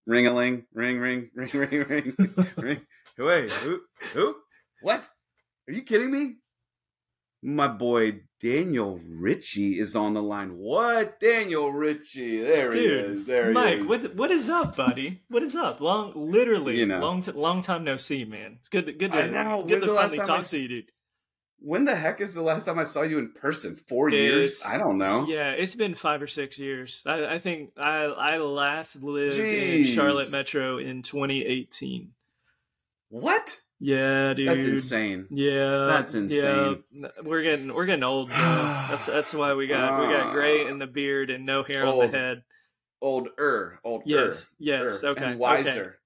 Ring-a-ling, ring, ring. Wait, who? What? Are you kidding me? My boy Daniel Ritchie is on the line. What? Daniel Ritchie. There he is. There Mike, he is. what is up, buddy? What is up? Long time no see, man. It's good to finally talk to you, dude. When the heck is the last time I saw you in person? 4 years? I don't know. Yeah, it's been 5 or 6 years. I think I last lived in Charlotte Metro in 2018. What? Yeah, dude. That's insane. Yeah, that's insane. Yeah. We're getting old. That's why we got gray in the beard and no hair on the head. Older. Yes. Okay. And wiser.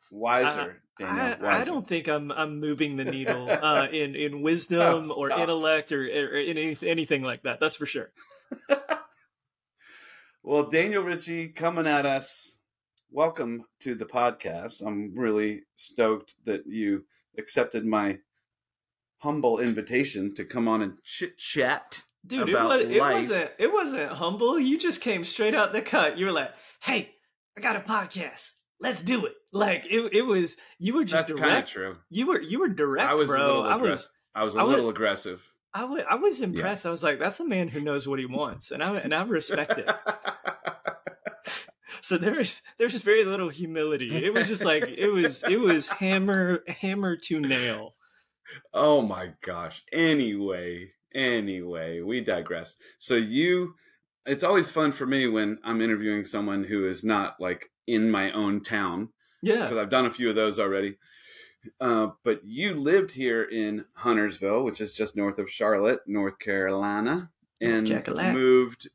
Daniel, I don't think I'm moving the needle in wisdom or intellect or anything like that. That's for sure. Well, Daniel Ritchie coming at us. Welcome to the podcast. I'm really stoked that you accepted my humble invitation to come on and chit chat. Dude, about life. It wasn't humble. You just came straight out the cut. You were like, "Hey, I got a podcast. Let's do it." Like it was. You were just. That's kind of true. You were direct, I was bro. I was a little aggressive. I was impressed. Yeah. I was like, "That's a man who knows what he wants," and I respect it. So there's very little humility. It was just like it was hammer to nail. Oh my gosh. Anyway, we digress. So it's always fun for me when I'm interviewing someone who is not like in my own town. Yeah. Because I've done a few of those already. But you lived here in Huntersville, which is just north of Charlotte, North Carolina, and moved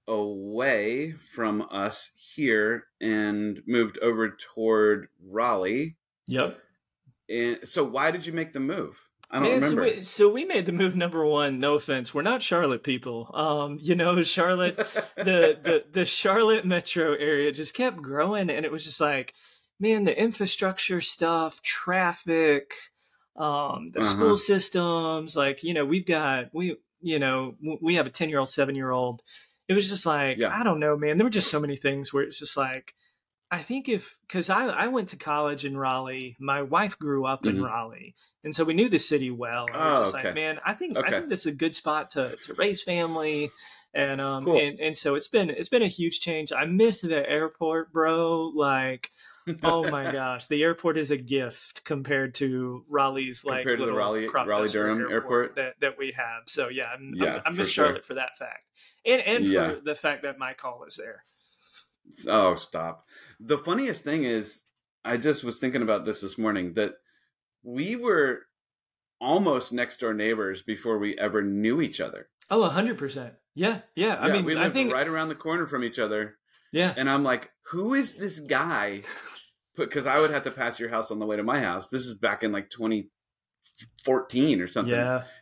away from us here and moved over toward Raleigh. Yep. And so why did you make the move? I don't remember. So we made the move. Number one, no offense, we're not Charlotte people. Charlotte, the Charlotte metro area just kept growing, and it was just like, man, the infrastructure stuff, traffic, the school systems, like, we have a 10-year-old, 7-year-old. It was just like, I don't know, man. There were just so many things where it's just like, I think because I went to college in Raleigh, my wife grew up in Raleigh, and so we knew the city well. And we're just like, man, I think this is a good spot to raise family, and cool. and so it's been a huge change. I miss the airport, bro. Like, oh my gosh, the airport is a gift compared to Raleigh's compared to the Raleigh-Durham airport that we have. So yeah, I miss Charlotte for that fact, and for the fact that Mike Hall is there. Oh, stop. The funniest thing is, I just was thinking about this morning, that we were almost next door neighbors before we ever knew each other. Oh, 100%. Yeah. I mean, we lived right around the corner from each other. Yeah. And I'm like, who is this guy? Because I would have to pass your house on the way to my house. This is back in like 2014 or something.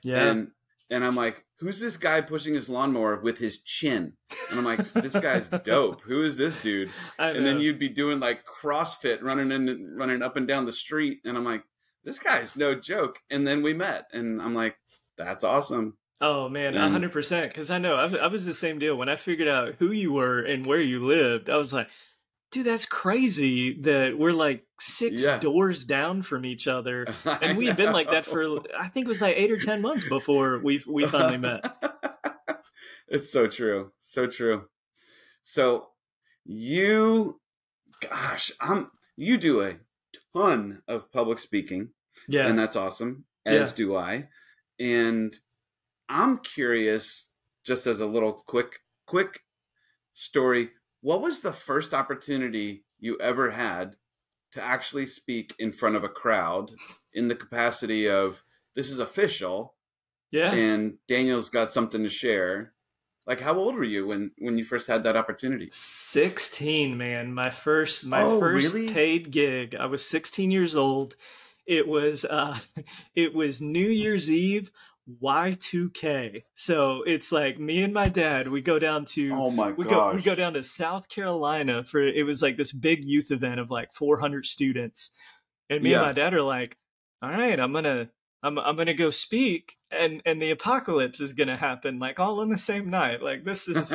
Yeah. And I'm like, who's this guy pushing his lawnmower with his chin? And I'm like, this guy's dope. Who is this dude? And then you'd be doing like CrossFit, running up and down the street. And I'm like, this guy's no joke. And then we met. And I'm like, that's awesome. Oh, man, 100%. Because I know I was the same deal. When I figured out who you were and where you lived, I was like, dude, that's crazy that we're like 6 doors down from each other. And we had been like that for, I think it was like 8 or 10 months before we finally met. It's so true. So true. So you do a ton of public speaking. Yeah. And that's awesome. As do I. And I'm curious, just as a little quick story, what was the first opportunity you ever had to actually speak in front of a crowd in the capacity of, this is official, and Daniel's got something to share? Like, how old were you when you first had that opportunity? 16, man. My first really? Paid gig. I was 16 years old. It was New Year's Eve. Y2K. So it's like me and my dad, we go down to we go down to South Carolina for, it was like this big youth event of like 400 students. And me and my dad are like, all right, I'm gonna I'm gonna go speak, and the apocalypse is gonna happen, like all in the same night. Like this is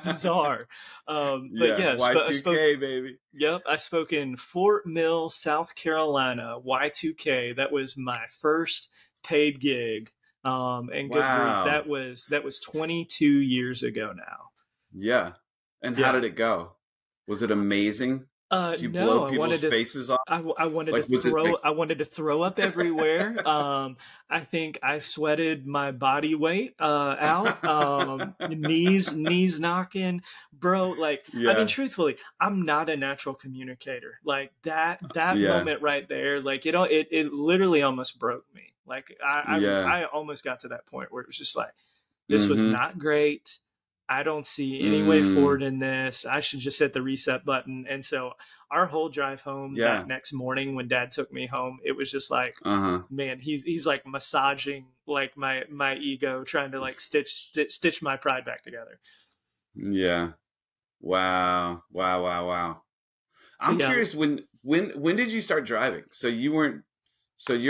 bizarre. But Yeah, yes, but I spoke. Y2K, baby. Yep, I spoke in Fort Mill, South Carolina. Y2K. That was my first paid gig. And good grief, Wow. that was 22 years ago now. Yeah. And how Yeah. did it go? Was it amazing? Did you No, blow I people's wanted to. faces off? I wanted to Like, was it throw. like, I wanted to throw up everywhere. I think I sweated my body weight out. Knees knocking, bro. Like, I mean, yeah, truthfully, I'm not a natural communicator. Like that yeah, moment right there, like it literally almost broke me. Like yeah. I almost got to that point where it was just like, this was Mm-hmm. not great. I don't see any way Mm, forward in this. I should just hit the reset button. And so our whole drive home yeah. that next morning when dad took me home, it was just like, Uh-huh. man, he's like massaging like my ego, trying to like stitch my pride back together. Yeah. Wow. Wow, wow, wow. So I'm yeah. curious, when did you start driving? So you're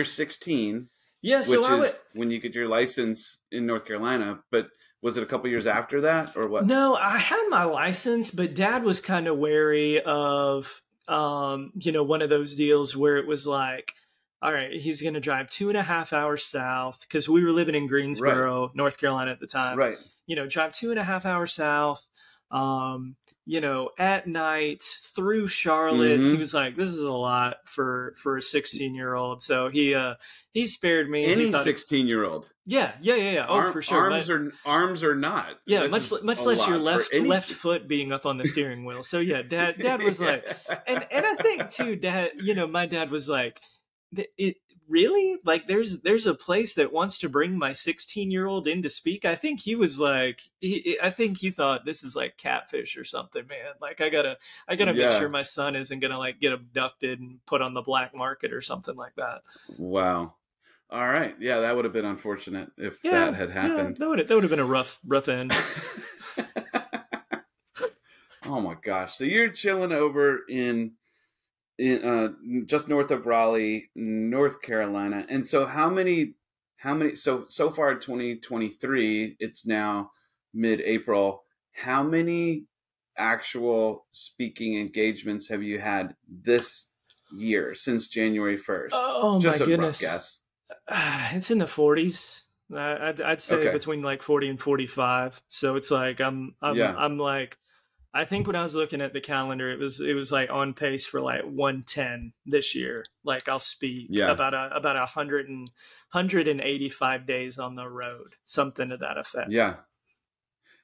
16, Yeah, so which I would. is when you get your license in North Carolina, but was it a couple years after that or what? No, I had my license, but dad was kind of wary of, one of those deals where it was like, all right, he's going to drive 2.5 hours south because we were living in Right. Greensboro, North Carolina at the time. Right. Drive 2.5 hours south, at night through Charlotte. He Mm-hmm. was like, this is a lot for a 16-year-old. So he spared me. He Any thought, 16-year-old. yeah. Oh, for sure. Arms are not. Yeah, This is much a less your lot for any. left foot being up on the steering wheel. So yeah, dad was like, and I think too, my dad was like, it really, like there's a place that wants to bring my 16-year-old in to speak. I think he was like, I think he thought this is like catfish or something, man. Like I gotta make sure Yeah. my son isn't gonna like get abducted and put on the black market or something like that. Wow. All right. Yeah, that would have been unfortunate if Yeah, that had yeah, happened. that would have been a rough end. Oh my gosh. So you're chilling over in just north of Raleigh, North Carolina. And so so far 2023, it's now mid-April. How many actual speaking engagements have you had this year since January 1st? Oh Just my a rough goodness. guess. It's in the 40s. I'd say Okay. between like 40 and 45. So it's like Yeah. I'm like, I think when I was looking at the calendar, it was like on pace for like 110 this year. Like I'll speak Yeah. about 185 days on the road, something to that effect. Yeah.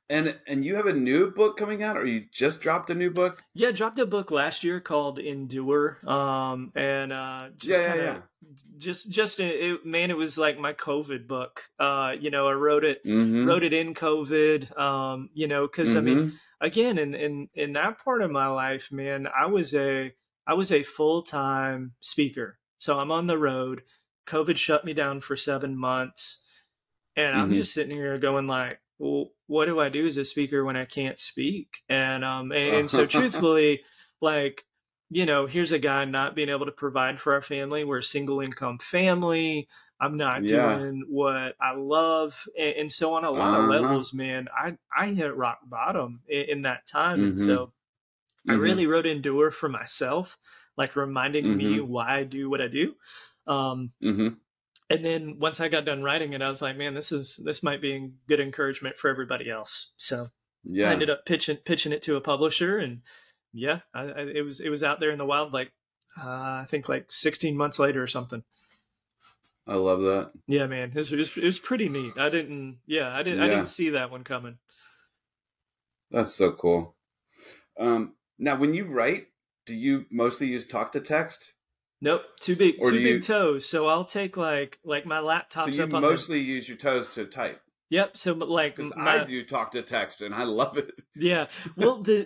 And you have a new book coming out, or you just dropped a new book? Yeah, dropped a book last year called Endure. And just kind of man, it was like my COVID book. I wrote it Mm-hmm. in COVID. Because I mean, Mm-hmm. again, in that part of my life, man, I was a full-time speaker. So I'm on the road. COVID shut me down for 7 months, and I'm Mm-hmm. just sitting here going like, well, what do I do as a speaker when I can't speak? And so truthfully, like, here's a guy not being able to provide for our family. We're a single income family. I'm not Yeah. doing what I love. And so on a lot of levels, man, I hit rock bottom in that time. Mm-hmm. And so I Mm-hmm. really wrote Endure for myself, like reminding me Mm-hmm. why I do what I do. Mm-hmm. And then once I got done writing it, I was like, man, this might be good encouragement for everybody else. So Yeah. I ended up pitching it to a publisher, and yeah, it was out there in the wild, like I think like 16 months later or something. I love that. Yeah, man, it was pretty neat. I didn't see that one coming. That's so cool. Now, when you write, do you mostly use talk to text? Nope, two big toes. So I'll take like my laptop's So you up on mostly use your toes to type. Yep. So like Because I do talk to text and I love it. Yeah. Well, the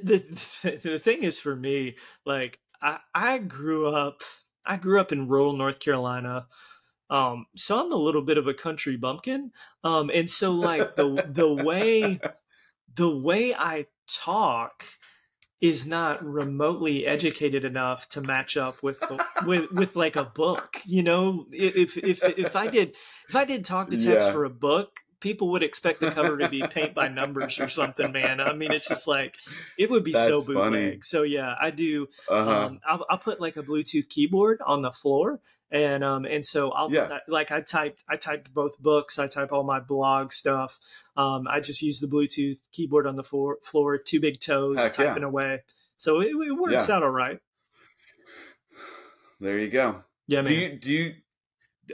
thing is for me, like I grew up in rural North Carolina. So I'm a little bit of a country bumpkin. And so like the way I talk is not remotely educated enough to match up with with like a book. You know, if I did talk to text Yeah. for a book, people would expect the cover to be paint by numbers or something, man. I mean, it's just like, it would be so That's funny. bootleg. So yeah, I do. Uh-huh. I'll put like a Bluetooth keyboard on the floor, and so Yeah. like I typed both books. I type all my blog stuff. I just use the Bluetooth keyboard on the floor, two big toes, Heck yeah. typing away. So it works Yeah. out all right. There you go. Yeah, Do man. you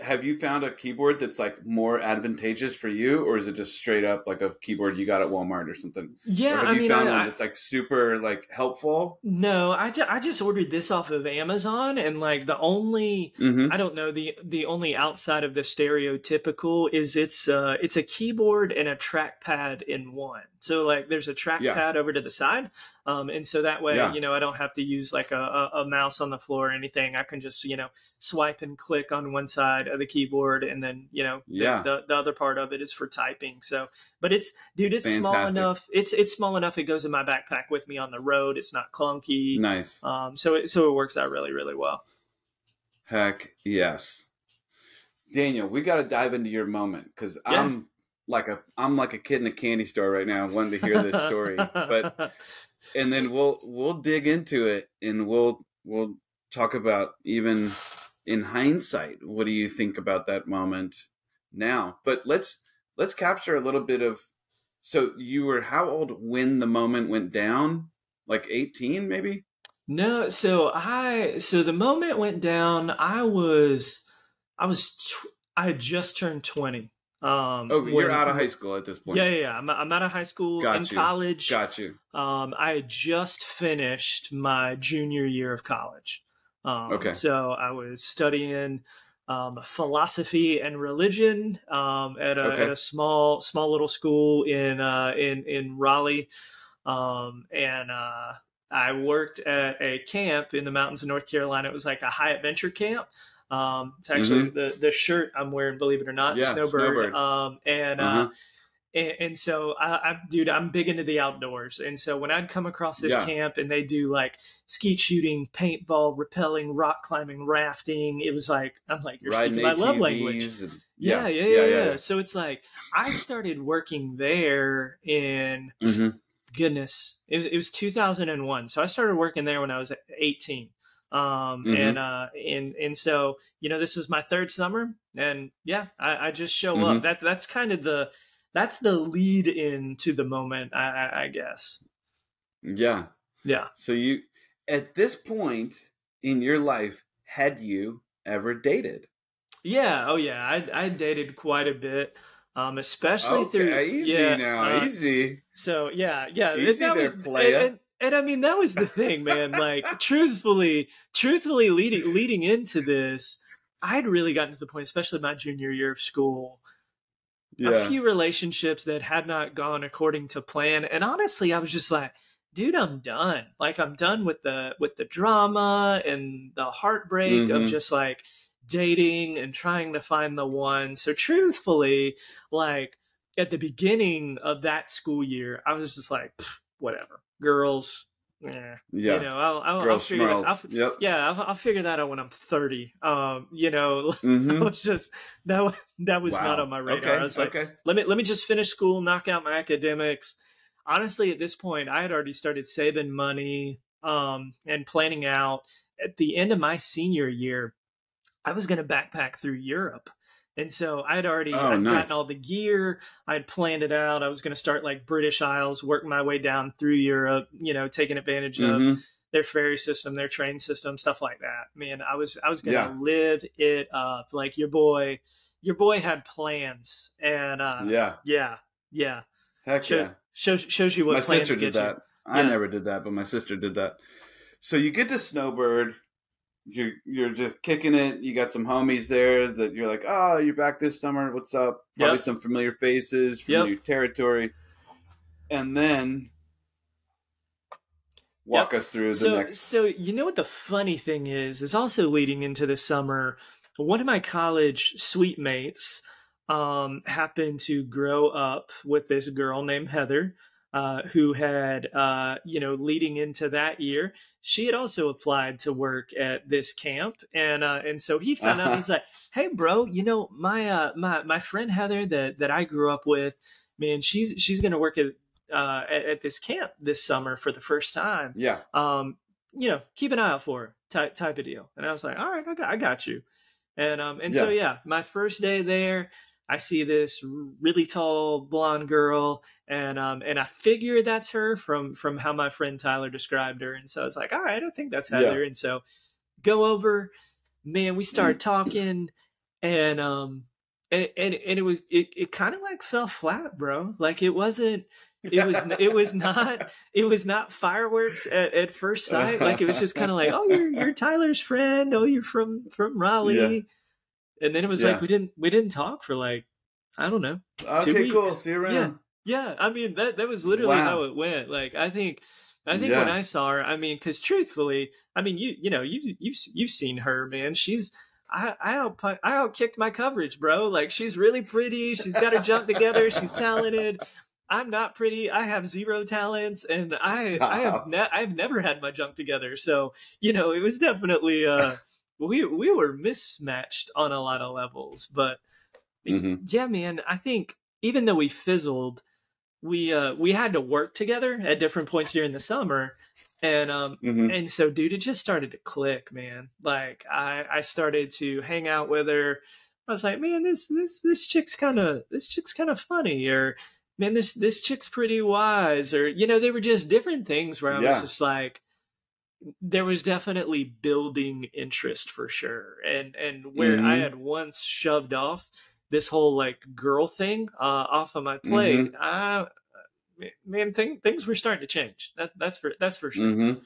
have you found a keyboard that's like more advantageous for you, or is it just straight up like a keyboard you got at Walmart or something? Yeah, Or have I you mean, found one that's like super like helpful? no, I just ordered this off of Amazon, and like the only, Mm-hmm. I don't know, the only outside of the stereotypical is it's a keyboard and a trackpad in one. So like there's a Yeah. trackpad over to the side, and so that way, Yeah. you know, I don't have to use like a mouse on the floor or anything. I can just, you know, swipe and click on one side of the keyboard, and then, you know, Yeah. the other part of it is for typing. So, but it's, dude, it's small Fantastic. enough. It's small enough. It goes in my backpack with me on the road. It's not clunky. Nice. So it works out really, really well. Heck yes. Daniel, we got to dive into your moment, because Yeah. I'm like a kid in a candy store right now, wanting to hear this story. But and then we'll dig into it, and we'll talk about, even in hindsight, what do you think about that moment now? But let's capture a little bit of, so you were how old when the moment went down? Like 18 maybe? No, so the moment went down. I had just turned 20. Oh, you're out of high school at this point. Yeah. I'm out of high school. Got in you. college. Got you. I had just finished my junior year of college. Okay. So I was studying philosophy and religion at a small little school in Raleigh, and I worked at a camp in the mountains of North Carolina. It was like a high adventure camp. It's actually the shirt I'm wearing, believe it or not, Yeah, Snowbird. Uh-huh. And so dude, I'm big into the outdoors. And so when I'd come across this camp and they do like skeet shooting, paintball, rappelling, rock climbing, rafting, it was like, I'm like, you're Riding speaking my love ATVs language. and- Yeah. So it's like, I started working there in, goodness, it was 2001. So I started working there when I was 18. And so, you know, this was my third summer, and yeah, I just show up. That's kind of that's the lead into the moment, I guess. Yeah. So you, at this point in your life, had you ever dated? Yeah. Oh yeah. I dated quite a bit. Especially through easy. So yeah. Easy there, playa. And I mean, that was the thing, man. Like, truthfully leading into this, I'd really gotten to the point, especially my junior year of school, a few relationships that had not gone according to plan. And honestly, I was just like, dude, I'm done. Like, I'm done with the drama and the heartbreak of just like dating and trying to find the one. So truthfully, like at the beginning of that school year, I was just like, whatever. Girls, you know, I'll figure that. I'll figure that out when I'm 30. You know, I was just that was not on my radar. I was like, let me just finish school, knock out my academics. Honestly, at this point, I had already started saving money and planning out. At the end of my senior year, I was going to backpack through Europe. And so I'd gotten all the gear. I'd planned it out. I was going to start like British Isles, work my way down through Europe, you know, taking advantage of their ferry system, their train system, stuff like that. Man, I was going to live it up. Like your boy had plans, and Heck yeah. Shows you what my plans sister did that. I never did that, but my sister did that. So you get to Snowbird. You're just kicking it. You got some homies there that you're like, oh, you're back this summer. What's up? Probably some familiar faces, familiar territory. And then walk us through the next. So you know what the funny thing is also leading into the summer, one of my college suite mates happened to grow up with this girl named Heather. who had, leading into that year, she had also applied to work at this camp. And so he found out, he's like, hey, bro, my friend Heather that I grew up with, man, she's going to work at this camp this summer for the first time. Yeah. Keep an eye out for her type of deal. And I was like, all right, I got you. So my first day there, I see this really tall blonde girl, and I figure that's her from how my friend Tyler described her. And so I was like, all right, I think that's Heather. Yeah. And so go over, man, we started talking, and it kind of like fell flat, bro. Like it was not fireworks at first sight. Like it was just kind of like, oh, you're Tyler's friend. Oh, you're from Raleigh. Yeah. And then it was like we didn't talk for like, I don't know. Okay, 2 weeks. Cool. See you around. Yeah. I mean that was literally how it went. Like I think when I saw her, I mean, because truthfully, I mean you've seen her, man. I outkicked my coverage, bro. Like she's really pretty. She's got her junk together. She's talented. I'm not pretty. I have zero talents, and I've never had my junk together. So it was definitely we were mismatched on a lot of levels. But yeah, man, I think even though we fizzled, we had to work together at different points during the summer. And so, dude, it just started to click, man. Like I started to hang out with her. I was like, man, this chick's kind of funny, or man, this chick's pretty wise, or they were just different things where I was just like, there was definitely building interest for sure. And where I had once shoved off this whole like girl thing off of my plate, man, things were starting to change. That's for sure.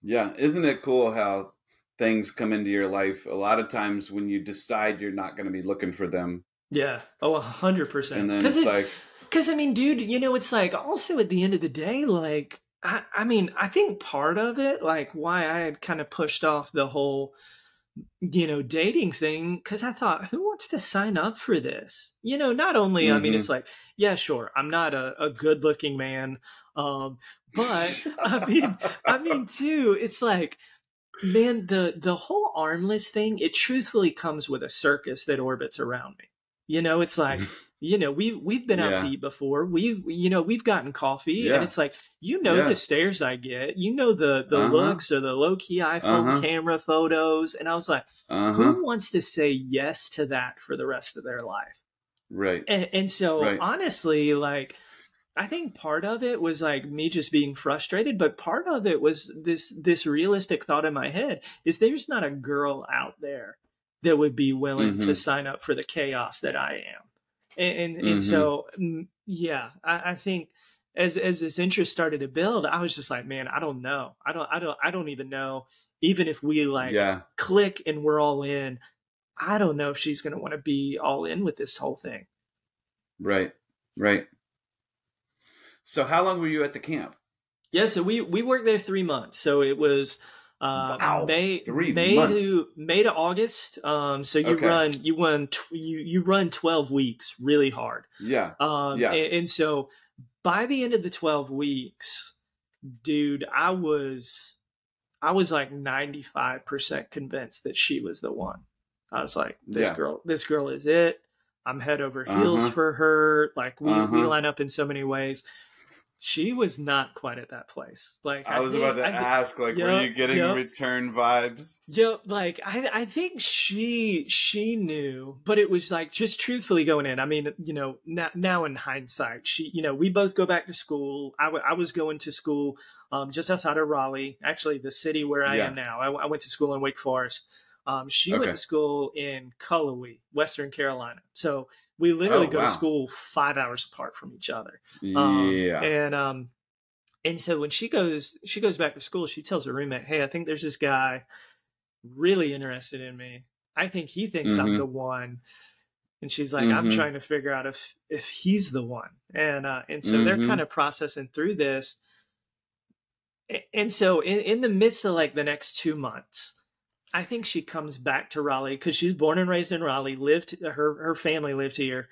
Yeah. Isn't it cool how things come into your life a lot of times when you decide you're not going to be looking for them? Yeah. Oh, 100%. And then it's like, because I mean, dude, it's like also at the end of the day, like, I mean, I think part of it, like why I had kind of pushed off the whole, dating thing, because I thought, who wants to sign up for this? Not only, I mean, it's like, yeah, sure, I'm not a good looking man. But I mean, too, it's like, man, the whole armless thing, it truthfully comes with a circus that orbits around me. It's like, we've been out to eat before. We've gotten coffee, and it's like, the stares I get, the looks or the low key iPhone camera photos. And I was like, who wants to say yes to that for the rest of their life? Right. And so honestly, like, I think part of it was like me just being frustrated, but part of it was this realistic thought in my head is there's not a girl out there that would be willing to sign up for the chaos that I am. And so, yeah, I think as this interest started to build, I was just like, man, I don't know. I don't even know. Even if we click and we're all in, I don't know if she's going to want to be all in with this whole thing. Right. So how long were you at the camp? Yeah, so we worked there 3 months. So it was May to August. So you run 12 weeks really hard. Yeah. And so by the end of the 12 weeks, dude, I was like 95% convinced that she was the one. I was like, this girl is it. I'm head over heels for her. Like we line up in so many ways. She was not quite at that place. Like I was about to ask, like, were you getting return vibes? Yep. Like I think she knew, but it was like just truthfully going in. I mean, now in hindsight, we both go back to school. I was going to school just outside of Raleigh, actually the city where I am now. I went to school in Wake Forest. She went to school in Cullowhee, Western Carolina. So we literally go to school 5 hours apart from each other. And so when she goes back to school, she tells her roommate, hey, I think there's this guy really interested in me. I think he thinks I'm the one. And she's like, I'm trying to figure out if he's the one. And so they're kind of processing through this. And so in the midst of like the next 2 months, I think she comes back to Raleigh because she's born and raised in Raleigh, her family lived here.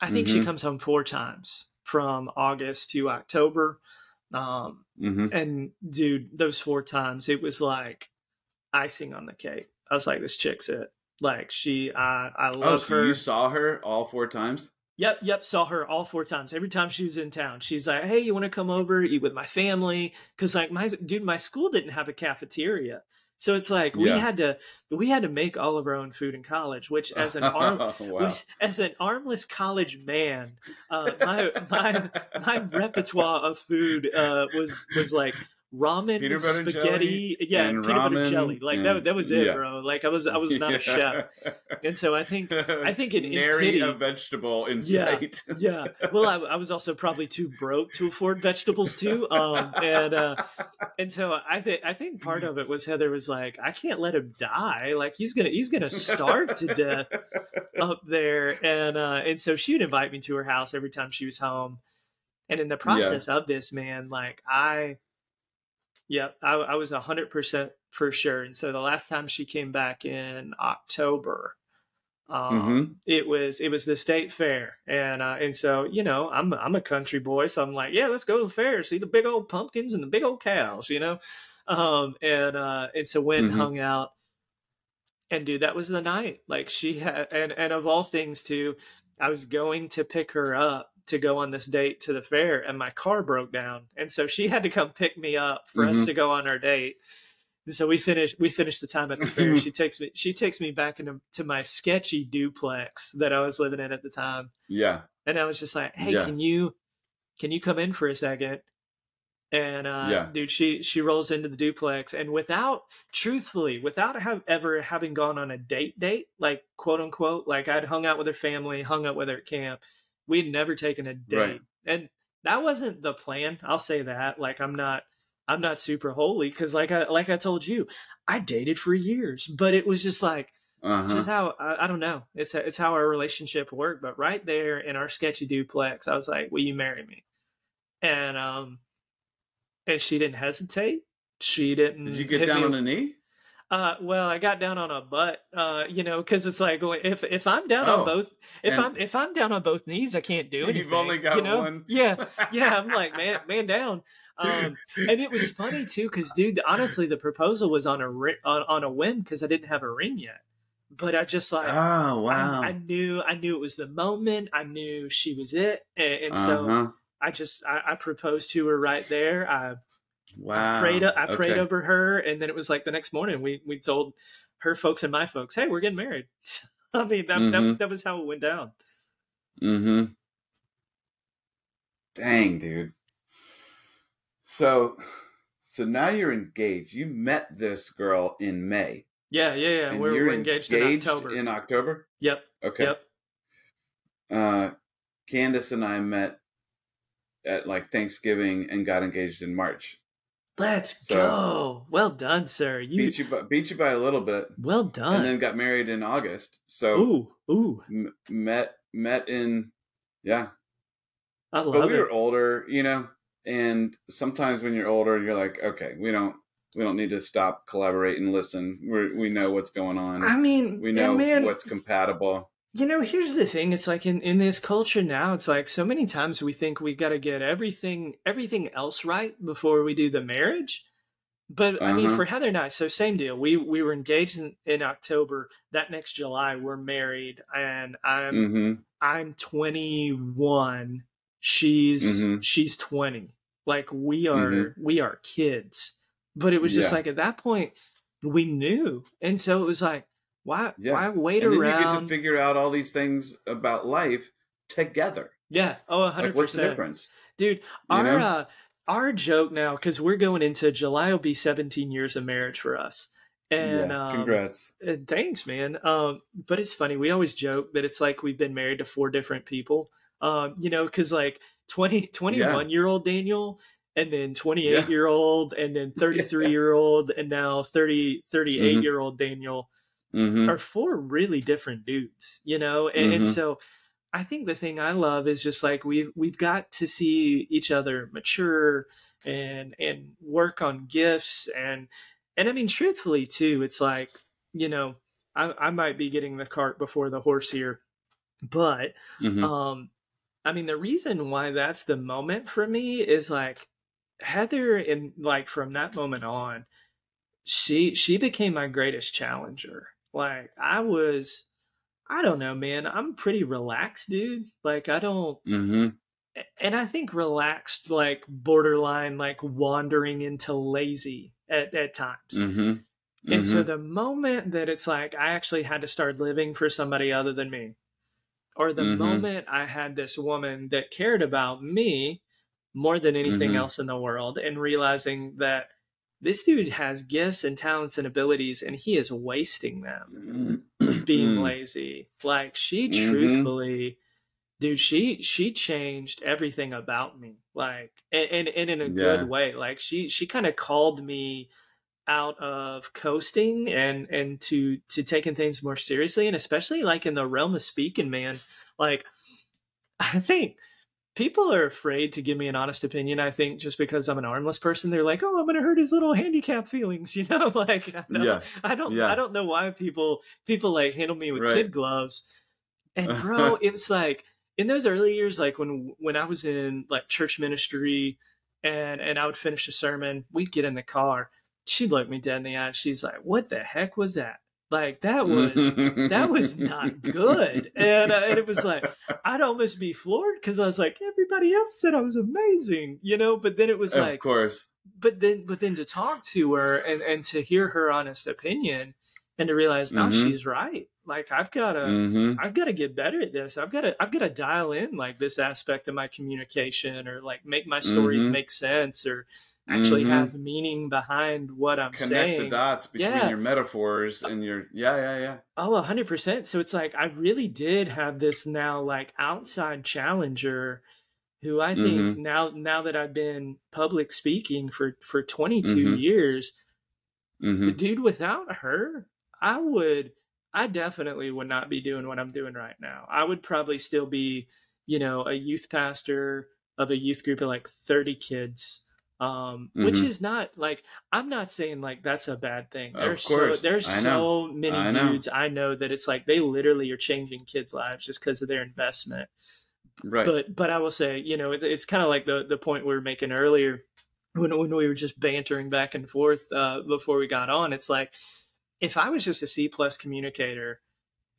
I think she comes home 4 times. from August to October. And dude, those 4 times, it was like icing on the cake. I was like, this chick's it. Like I love her. You saw her all 4 times? Yep. Saw her all 4 times. Every time she was in town, she's like, hey, you want to come over, eat with my family? Because like my school didn't have a cafeteria. So it's like we had to make all of our own food in college, which as an as an armless college man, my repertoire of food was like ramen, spaghetti, and peanut butter jelly. Like that was it, bro. Like I was not a chef, and so I think nary a vegetable in sight. Yeah. Well, I was also probably too broke to afford vegetables too, and so I think part of it was Heather was like, I can't let him die. Like he's gonna starve to death up there, and so she would invite me to her house every time she was home, and in the process of this, man, like I was 100% for sure. And so the last time she came back in October, it was the state fair. And so, you know, I'm a country boy. So I'm like, yeah, let's go to the fair, see the big old pumpkins and the big old cows, you know? And so went and hung out, and dude, that was the night. Like she had, and of all things too, I was going to pick her up to go on this date to the fair, and my car broke down, and so she had to come pick me up for us to go on our date. And so we finished the time at the fair. She takes me back to my sketchy duplex that I was living in at the time. Yeah. And I was just like, hey, can you come in for a second? And dude, she rolls into the duplex, and without ever having gone on a date, like quote unquote, like I'd hung out with her family, hung out with her at camp. We'd never taken a date. Right. And that wasn't the plan. I'll say that. Like I'm not super holy, because like I told you, I dated for years, but it was just like just how I don't know. It's how our relationship worked. But right there in our sketchy duplex, I was like, will you marry me? And she didn't hesitate. She didn't. Did you get down on a knee? Well, I got down on a butt, you know, because it's like if I'm down on both, if I'm down on both knees, I can't do anything. You've only got one. Yeah. I'm like, man down. And it was funny too, because dude, honestly, the proposal was on a whim, because I didn't have a ring yet. But I just like, oh wow, I knew it was the moment. I knew she was it, and so I proposed to her right there. Wow. I prayed over her, and then it was like the next morning we told her folks and my folks, hey, we're getting married. I mean, that was how it went down. Dang, dude. So now you're engaged. You met this girl in May. Yeah. And we're engaged in October. In October? Yep. Okay. Yep. Candace and I met at like Thanksgiving and got engaged in March. Let's go. Well done, sir. Beat you by a little bit. Well done. And then got married in August. So ooh. Met in I love it. But we were older, you know, and sometimes when you're older, you're like, okay, we don't need to stop, collaborate, and listen. We know what's going on. I mean, we know what's compatible. You know, here's the thing. It's like in this culture now, it's like so many times we think we got to get everything else right before we do the marriage. But I mean, for Heather and I, so same deal. We were engaged in October. That next July, we're married, and I'm 21. She's 20. Like we are kids. But it was just like at that point we knew, and so it was like, why wait around? Then you get to figure out all these things about life together. Yeah. Oh, 100%. Like, what's the difference? Dude, our joke now, because we're going into July, will be 17 years of marriage for us. And congrats. Thanks, man. But it's funny. We always joke that it's like we've been married to 4 different people. You know, because like 21-year-old Daniel, and then 28-year-old, and then 33-year-old, and now 38-year-old Daniel. Are 4 really different dudes, you know? And so I think the thing I love is just like we've got to see each other mature and work on gifts. And I mean, truthfully too, it's like, you know, I might be getting the cart before the horse here, but I mean, the reason why that's the moment for me is like Heather, in like from that moment on, she became my greatest challenger. Like I don't know, man. I'm pretty relaxed, dude. Like I don't, Mm-hmm. and I think relaxed, like borderline, like wandering into lazy at times. Mm-hmm. And so Mm-hmm. the moment that it's like I actually had to start living for somebody other than me, or the Mm-hmm. moment I had this woman that cared about me more than anything Mm-hmm. else in the world, and realizing that this dude has gifts and talents and abilities and he is wasting them being Mm-hmm. lazy. Like she Mm-hmm. truthfully, dude, she changed everything about me. Like and in a good Yeah. way. Like she kind of called me out of coasting and to taking things more seriously, and especially like in the realm of speaking, man. Like I think people are afraid to give me an honest opinion. I think just because I'm an armless person, they're like, "Oh, I'm going to hurt his little handicap feelings," you know. Like Yeah. I Yeah. don't know why people like handle me with Right. kid gloves. And bro, it was like in those early years, like when I was in like church ministry, and I would finish a sermon, we'd get in the car. She'd look me dead in the eye. And she's like, "What the heck was that? Like that was not good." And it was like I'd almost be floored because I was like, everybody else said I was amazing, you know. But then it was Of like, course. but then to talk to her and to hear her honest opinion and to realize now Mm-hmm. she's right. Like Mm-hmm. I've got to get better at this. I've got to dial in like this aspect of my communication, or like make my stories Mm-hmm. make sense, or actually Mm-hmm. have meaning behind what I'm Connect the saying. dots between Yeah. your metaphors and your yeah. Oh, 100%. So it's like I really did have this now like outside challenger who I think Mm-hmm. now that I've been public speaking for 22 Mm-hmm. years, Mm-hmm. dude, without her, I would, I definitely would not be doing what I'm doing right now. I would probably still be, you know, a youth pastor of a youth group of like 30 kids. Which Mm-hmm. is not like, I'm not saying like that's a bad thing. Of course. There's I know. so many I know. dudes I know that it's like they literally are changing kids' lives just because of their investment. Right. But I will say, you know, it's kind of like the point we were making earlier when we were just bantering back and forth before we got on. It's like if I was just a C plus communicator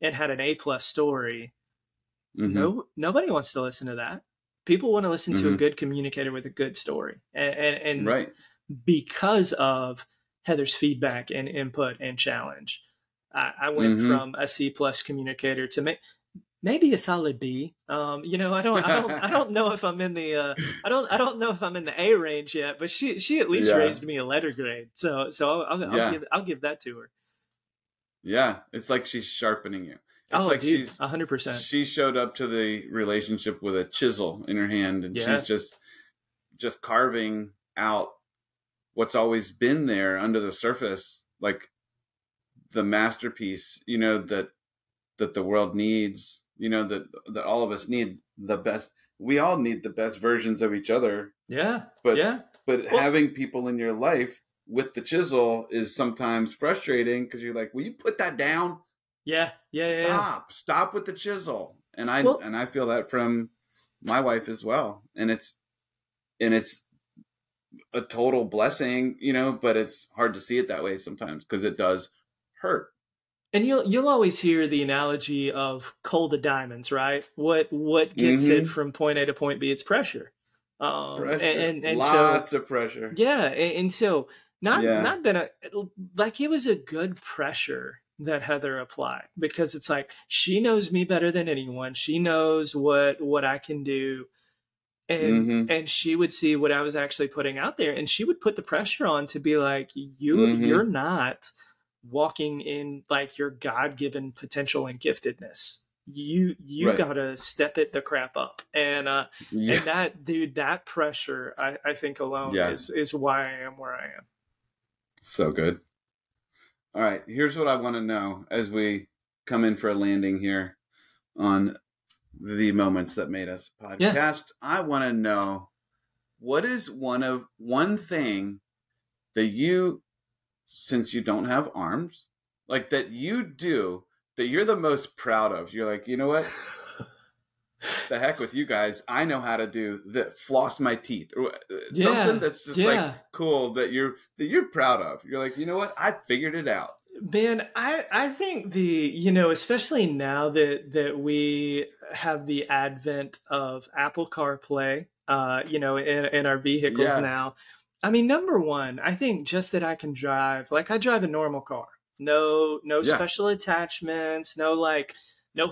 and had an A plus story, Mm-hmm. nobody wants to listen to that. People want to listen to a Mm-hmm. good communicator with a good story, and Right. because of Heather's feedback and input and challenge, I went Mm-hmm. from a C plus communicator to maybe a solid B. You know, I don't know if I'm in the I don't know if I'm in the A range yet, but she at least Yeah. raised me a letter grade, so Yeah. I'll give that to her. Yeah. It's like she's sharpening you. It's Oh, like dude, 100%. she showed up to the relationship with a chisel in her hand, and Yeah, she's just carving out what's always been there under the surface, like the masterpiece, you know, that the world needs, you know, that all of us need the best. We all need the best versions of each other, yeah, but yeah. Well, having people in your life with the chisel is sometimes frustrating because you're like, will you put that down? yeah. Stop with the chisel. And Well, I feel that from my wife as well. And it's a total blessing, you know, but it's hard to see it that way sometimes because it does hurt. and you'll always hear the analogy of coal to diamonds, right? What gets it Mm-hmm. from point A to point B? It's pressure. Pressure. And so Lots of pressure. yeah, and so Yeah. not that like it was a good pressure that Heather applied, because it's like she knows me better than anyone. She knows what I can do, Mm-hmm. and she would see what I was actually putting out there, and she would put the pressure on to be like, you're Mm-hmm. not walking in like your God-given potential and giftedness. You Right. gotta step it the crap up. Yeah. And that, dude, that pressure, I think alone Yeah. is why I am where I am. So good. All right. Here's what I want to know as we come in for a landing here on the Moments That Made Us Yeah. podcast. I want to know, what is one thing that you, since you don't have arms, like that you do that you're the most proud of? You're like, you know what? the heck with you guys, I know how to do the floss my teeth, or something that's just like cool that you're proud of. You're like, you know what? I figured it out. Man, I think especially now that we have the advent of Apple CarPlay, in our vehicles now. I mean, number one, I think just that I can drive, like I drive a normal car. No special attachments, no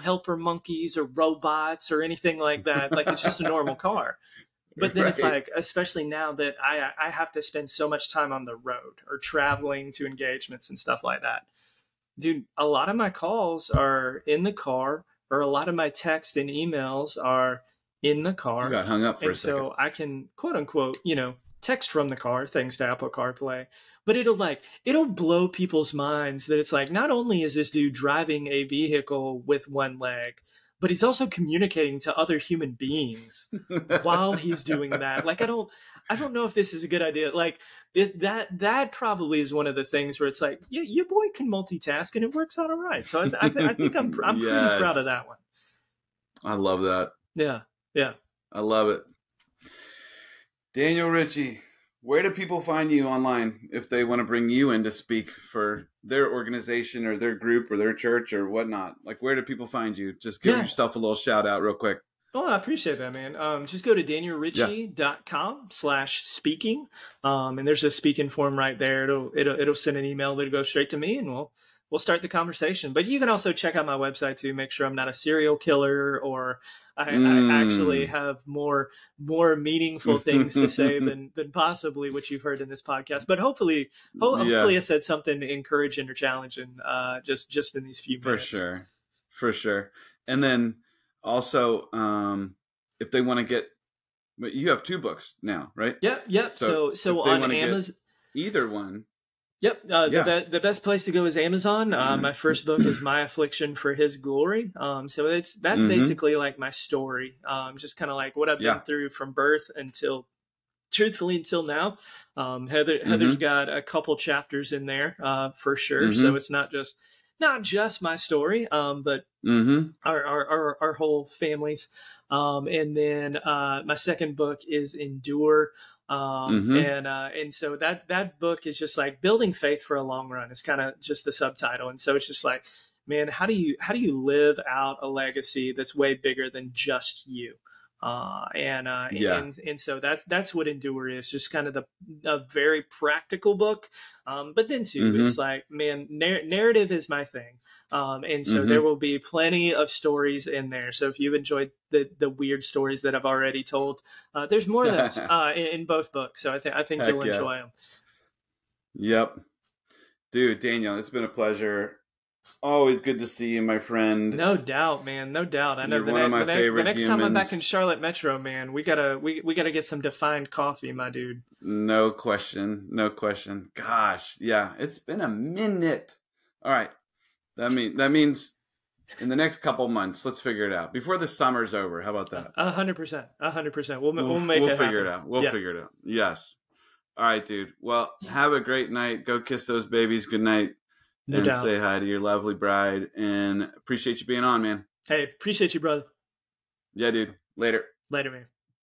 helper monkeys or robots or anything like that. Like, it's just a normal car. But then it's like, especially now that I have to spend so much time on the road or traveling to engagements and stuff like that. Dude, a lot of my calls are in the car, or a lot of my texts and emails are in the car. You got hung up for a second. So I can, quote unquote, text from the car thanks to Apple CarPlay. But it'll blow people's minds that it's like, not only is this dude driving a vehicle with one leg, but he's also communicating to other human beings while he's doing that. Like, I don't know if this is a good idea. Like, that probably is one of the things where it's like, yeah, your boy can multitask and it works out all right. So I think I'm pretty proud of that one. I love that. Yeah. I love it. Daniel Ritchie, where do people find you online if they want to bring you in to speak for their organization or their group or their church or whatnot? Like, where do people find you? Just give yourself a little shout out real quick. Oh, I appreciate that, man. Just go to danielritchie.com/speaking. And there's a speaking form right there. It'll send an email that'll go straight to me, and we'll start the conversation. But you can also check out my website too. Make sure I'm not a serial killer, or I actually have more meaningful things to say than possibly what you've heard in this podcast. But hopefully I said something encouraging or challenging just in these few minutes. For sure. And then also, if they want to get, but you have 2 books now, right? Yep. So on Amazon, either one. Yep. The best place to go is Amazon. My first book is My Affliction for His Glory. So that's basically like my story. Just kind of like what I've been through from birth until now. Heather's got a couple chapters in there, for sure. So it's not just my story, but our whole families. And then my second book is Endure. And so that book is just like building faith for a long run. It's kind of just the subtitle. And so it's just like, man, how do you live out a legacy that's way bigger than just you? And so that's what Endure is, just kind of a very practical book. But then too, it's like, man, narrative is my thing. And so there will be plenty of stories in there. So if you've enjoyed the weird stories that I've already told, there's more of those in both books. So I think you'll enjoy them. Yep. Dude, Daniel, it's been a pleasure. Always good to see you, my friend. No doubt, man. No doubt. I know You're one of my favorite the next humans. time I'm back in Charlotte Metro, man, we gotta get some defined coffee, my dude. No question. Gosh, yeah, it's been a minute. All right, that means in the next couple months, let's figure it out before the summer's over. How about that? 100%. 100%. We'll make we'll it figure happen. We'll figure it out. Yes. All right, dude. Well, have a great night. Go kiss those babies. Good night. No and doubt. Say hi to your lovely bride. And appreciate you being on, man. Hey, appreciate you, brother. Yeah, dude. Later. Later, man.